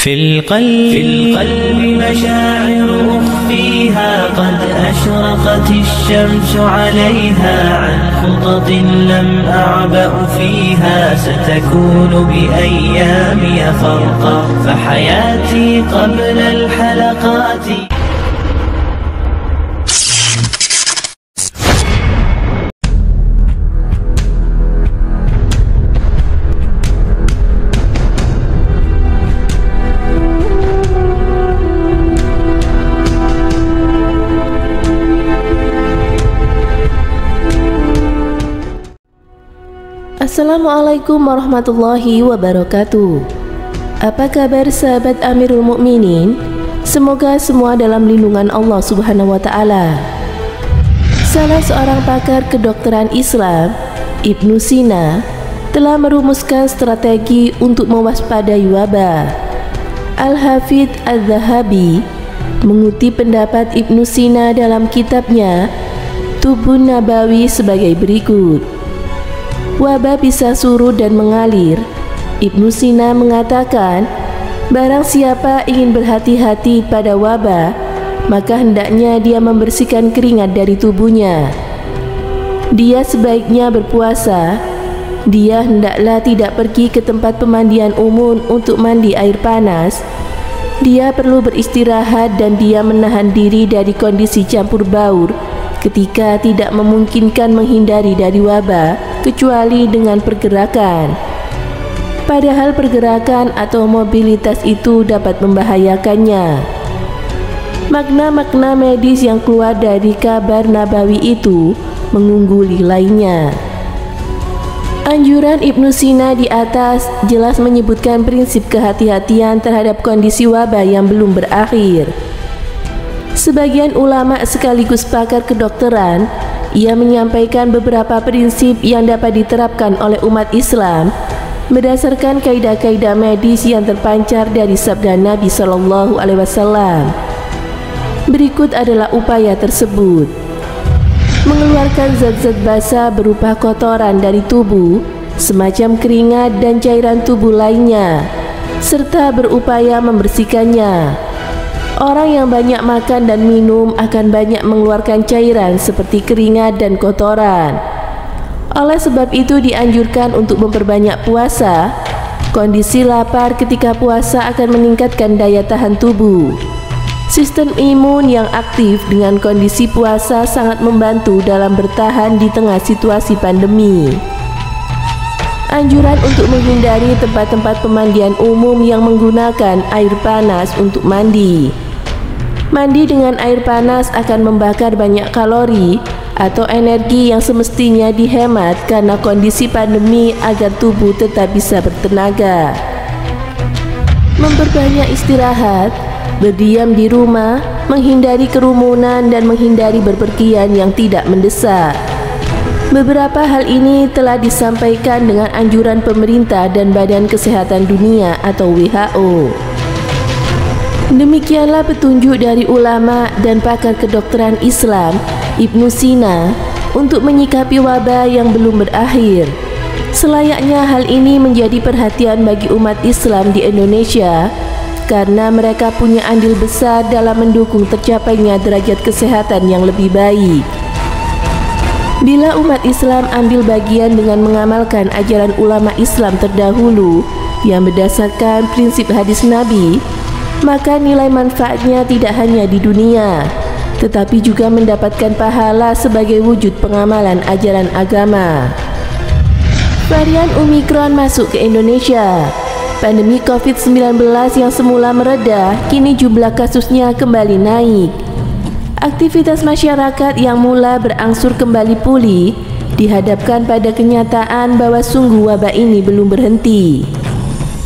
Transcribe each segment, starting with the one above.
في القلب مشاعر أخفيها قد أشرقت الشمس عليها عن خطط لم أعبأ فيها ستكون بأيامي فرقا فحياتي قبل الحلقات. Assalamualaikum warahmatullahi wabarakatuh. Apa kabar sahabat Amirul Mukminin? Semoga semua dalam lindungan Allah Subhanahu wa taala. Salah seorang pakar kedokteran Islam, Ibnu Sina, telah merumuskan strategi untuk mewaspadai wabah. Al-Hafidz Az-Zahabi mengutip pendapat Ibnu Sina dalam kitabnya Tubun Nabawi sebagai berikut. Wabah bisa surut dan mengalir. Ibnu Sina mengatakan, barang siapa ingin berhati-hati pada wabah, maka hendaknya dia membersihkan keringat dari tubuhnya. Dia sebaiknya berpuasa. Dia hendaklah tidak pergi ke tempat pemandian umum untuk mandi air panas. Dia perlu beristirahat dan dia menahan diri dari kondisi campur baur ketika tidak memungkinkan menghindari dari wabah kecuali dengan pergerakan. Padahal pergerakan atau mobilitas itu dapat membahayakannya. Makna-makna medis yang keluar dari kabar nabawi itu mengungguli lainnya. Anjuran Ibnu Sina di atas jelas menyebutkan prinsip kehati-hatian terhadap kondisi wabah yang belum berakhir. Sebagian ulama sekaligus pakar kedokteran, ia menyampaikan beberapa prinsip yang dapat diterapkan oleh umat Islam berdasarkan kaidah-kaidah medis yang terpancar dari sabda Nabi Shallallahu Alaihi Wasallam. Berikut adalah upaya tersebut: mengeluarkan zat-zat basah berupa kotoran dari tubuh, semacam keringat dan cairan tubuh lainnya, serta berupaya membersihkannya. Orang yang banyak makan dan minum akan banyak mengeluarkan cairan seperti keringat dan kotoran. Oleh sebab itu dianjurkan untuk memperbanyak puasa. Kondisi lapar ketika puasa akan meningkatkan daya tahan tubuh. Sistem imun yang aktif dengan kondisi puasa sangat membantu dalam bertahan di tengah situasi pandemi. Anjuran untuk menghindari tempat-tempat pemandian umum yang menggunakan air panas untuk mandi. Mandi dengan air panas akan membakar banyak kalori atau energi yang semestinya dihemat karena kondisi pandemi agar tubuh tetap bisa bertenaga. Memperbanyak istirahat, berdiam di rumah, menghindari kerumunan dan menghindari bepergian yang tidak mendesak. Beberapa hal ini telah disampaikan dengan anjuran pemerintah dan Badan Kesehatan Dunia atau WHO. Demikianlah petunjuk dari ulama dan pakar kedokteran Islam, Ibnu Sina, untuk menyikapi wabah yang belum berakhir. Selayaknya hal ini menjadi perhatian bagi umat Islam di Indonesia, karena mereka punya andil besar dalam mendukung tercapainya derajat kesehatan yang lebih baik. Bila umat Islam ambil bagian dengan mengamalkan ajaran ulama Islam terdahulu yang berdasarkan prinsip hadis Nabi, maka nilai manfaatnya tidak hanya di dunia, tetapi juga mendapatkan pahala sebagai wujud pengamalan ajaran agama. Varian Omikron masuk ke Indonesia. Pandemi COVID-19 yang semula mereda, kini jumlah kasusnya kembali naik. Aktivitas masyarakat yang mula berangsur kembali pulih dihadapkan pada kenyataan bahwa sungguh wabah ini belum berhenti.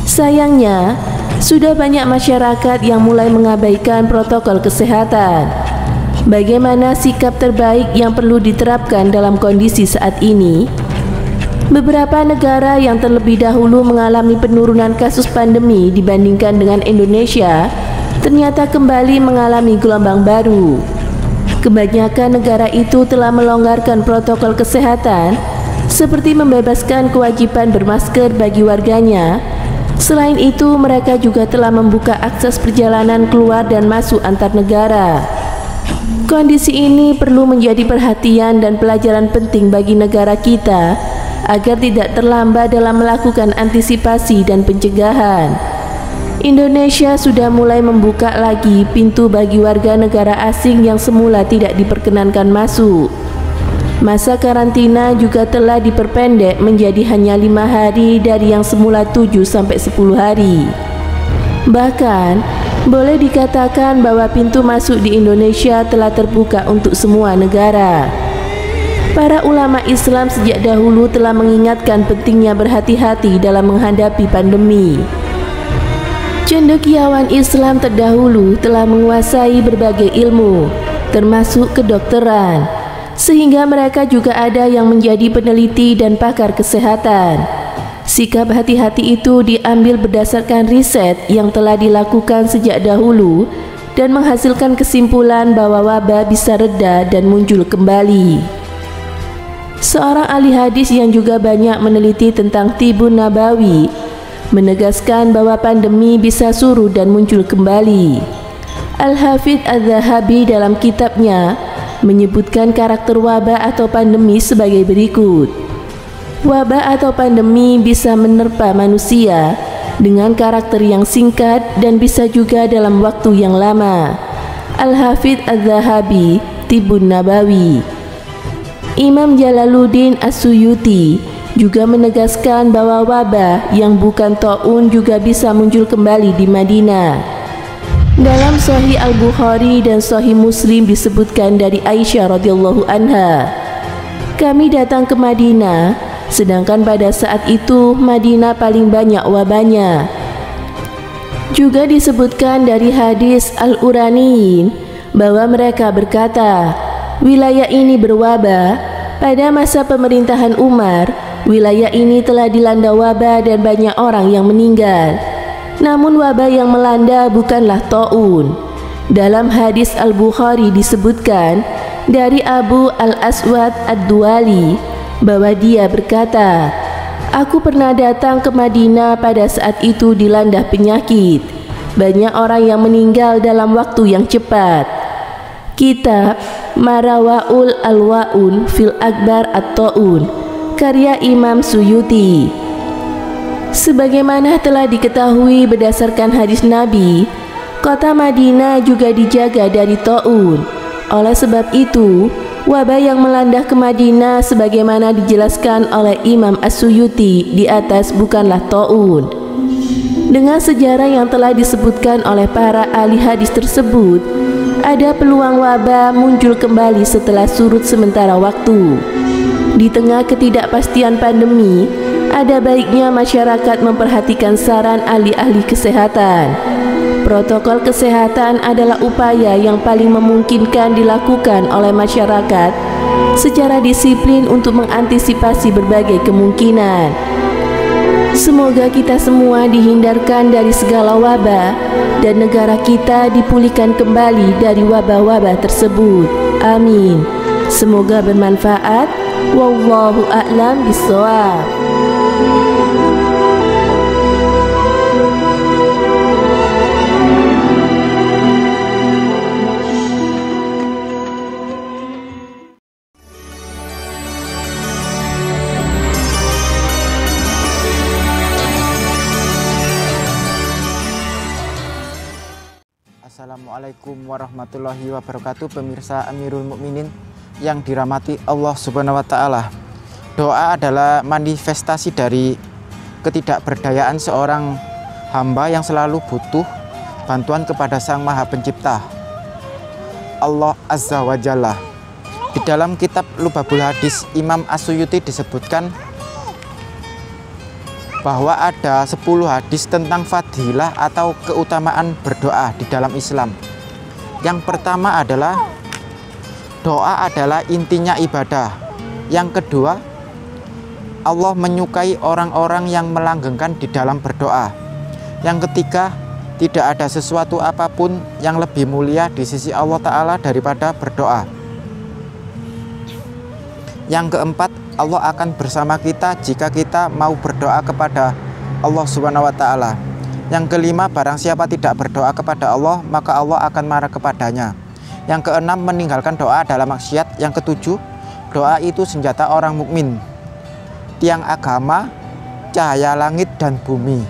Sayangnya, sudah banyak masyarakat yang mulai mengabaikan protokol kesehatan. Bagaimana sikap terbaik yang perlu diterapkan dalam kondisi saat ini? Beberapa negara yang terlebih dahulu mengalami penurunan kasus pandemi dibandingkan dengan Indonesia ternyata kembali mengalami gelombang baru. Kebanyakan negara itu telah melonggarkan protokol kesehatan seperti membebaskan kewajiban bermasker bagi warganya Selain itu, mereka juga telah membuka akses perjalanan keluar dan masuk antar negara. Kondisi ini perlu menjadi perhatian dan pelajaran penting bagi negara kita agar tidak terlambat dalam melakukan antisipasi dan pencegahan. Indonesia sudah mulai membuka lagi pintu bagi warga negara asing yang semula tidak diperkenankan masuk. Masa karantina juga telah diperpendek menjadi hanya 5 hari dari yang semula 7 sampai 10 hari. Bahkan, boleh dikatakan bahwa pintu masuk di Indonesia telah terbuka untuk semua negara. Para ulama Islam sejak dahulu telah mengingatkan pentingnya berhati-hati dalam menghadapi pandemi. Cendekiawan Islam terdahulu telah menguasai berbagai ilmu, termasuk kedokteran, sehingga mereka juga ada yang menjadi peneliti dan pakar kesehatan. Sikap hati-hati itu diambil berdasarkan riset yang telah dilakukan sejak dahulu dan menghasilkan kesimpulan bahwa wabah bisa reda dan muncul kembali. Seorang ahli hadis yang juga banyak meneliti tentang Tibun Nabawi menegaskan bahwa pandemi bisa surut dan muncul kembali. Al-Hafidz Az-Zahabi dalam kitabnya menyebutkan karakter wabah atau pandemi sebagai berikut. Wabah atau pandemi bisa menerpa manusia dengan karakter yang singkat dan bisa juga dalam waktu yang lama. Al-Hafidz Az-Zahabi, Tibun Nabawi. Imam Jalaluddin As-Suyuti juga menegaskan bahwa wabah yang bukan taun juga bisa muncul kembali di Madinah. Dalam Sahih Al-Bukhari dan Sahih Muslim disebutkan dari Aisyah radhiyallahu anha, kami datang ke Madinah, sedangkan pada saat itu Madinah paling banyak wabahnya. Juga disebutkan dari hadis Al-Uraniyin bahwa mereka berkata, wilayah ini berwabah. Pada masa pemerintahan Umar, wilayah ini telah dilanda wabah dan banyak orang yang meninggal. Namun wabah yang melanda bukanlah taun. Dalam hadis Al-Bukhari disebutkan dari Abu Al-Aswad Ad-Duwali bahwa dia berkata, aku pernah datang ke Madinah pada saat itu dilanda penyakit. Banyak orang yang meninggal dalam waktu yang cepat. Kitab Marawaul Al-Wa'un fil Akbar At-Ta'un, karya Imam Suyuti. Sebagaimana telah diketahui berdasarkan hadis Nabi, kota Madinah juga dijaga dari taun. Oleh sebab itu, wabah yang melanda ke Madinah sebagaimana dijelaskan oleh Imam As-Suyuti di atas bukanlah taun. Dengan sejarah yang telah disebutkan oleh para ahli hadis tersebut, ada peluang wabah muncul kembali setelah surut sementara waktu. Di tengah ketidakpastian pandemi, ada baiknya masyarakat memperhatikan saran ahli-ahli kesehatan. Protokol kesehatan adalah upaya yang paling memungkinkan dilakukan oleh masyarakat secara disiplin untuk mengantisipasi berbagai kemungkinan. Semoga kita semua dihindarkan dari segala wabah dan negara kita dipulihkan kembali dari wabah-wabah tersebut. Amin. Semoga bermanfaat. Wallahu a'lam bishawab. Assalamualaikum warahmatullahi wabarakatuh. Pemirsa Amirul Mukminin yang dirahmati Allah Subhanahu wa Ta'ala. Doa adalah manifestasi dari ketidakberdayaan seorang hamba yang selalu butuh bantuan kepada Sang Maha Pencipta, Allah Azza wa Jalla. Di dalam kitab Lubabul Hadis Imam As-Suyuti disebutkan bahwa ada 10 hadis tentang fadilah atau keutamaan berdoa di dalam Islam. Yang pertama adalah doa adalah intinya ibadah. Yang kedua, Allah menyukai orang-orang yang melanggengkan di dalam berdoa. Yang ketiga, tidak ada sesuatu apapun yang lebih mulia di sisi Allah Ta'ala daripada berdoa. Yang keempat, Allah akan bersama kita jika kita mau berdoa kepada Allah Subhanahu wa taala. Yang kelima, barang siapa tidak berdoa kepada Allah, maka Allah akan marah kepadanya. Yang keenam, meninggalkan doa adalah maksiat. Yang ketujuh, doa itu senjata orang mukmin, tiang agama, cahaya langit dan bumi.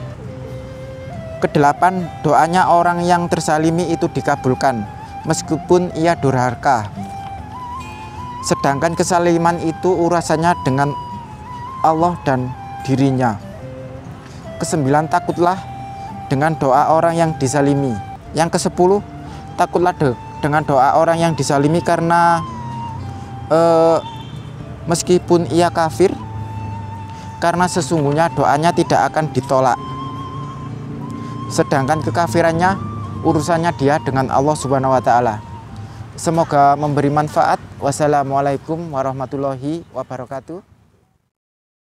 Kedelapan, doanya orang yang terzalimi itu dikabulkan meskipun ia durhaka. Sedangkan kesaliman itu urusannya dengan Allah dan dirinya. Kesembilan, takutlah dengan doa orang yang dizalimi. Yang kesepuluh, takutlah dengan doa orang yang dizalimi karena meskipun ia kafir, karena sesungguhnya doanya tidak akan ditolak. Sedangkan kekafirannya urusannya dia dengan Allah Subhanahu wa taala. Semoga memberi manfaat. Wassalamualaikum warahmatullahi wabarakatuh.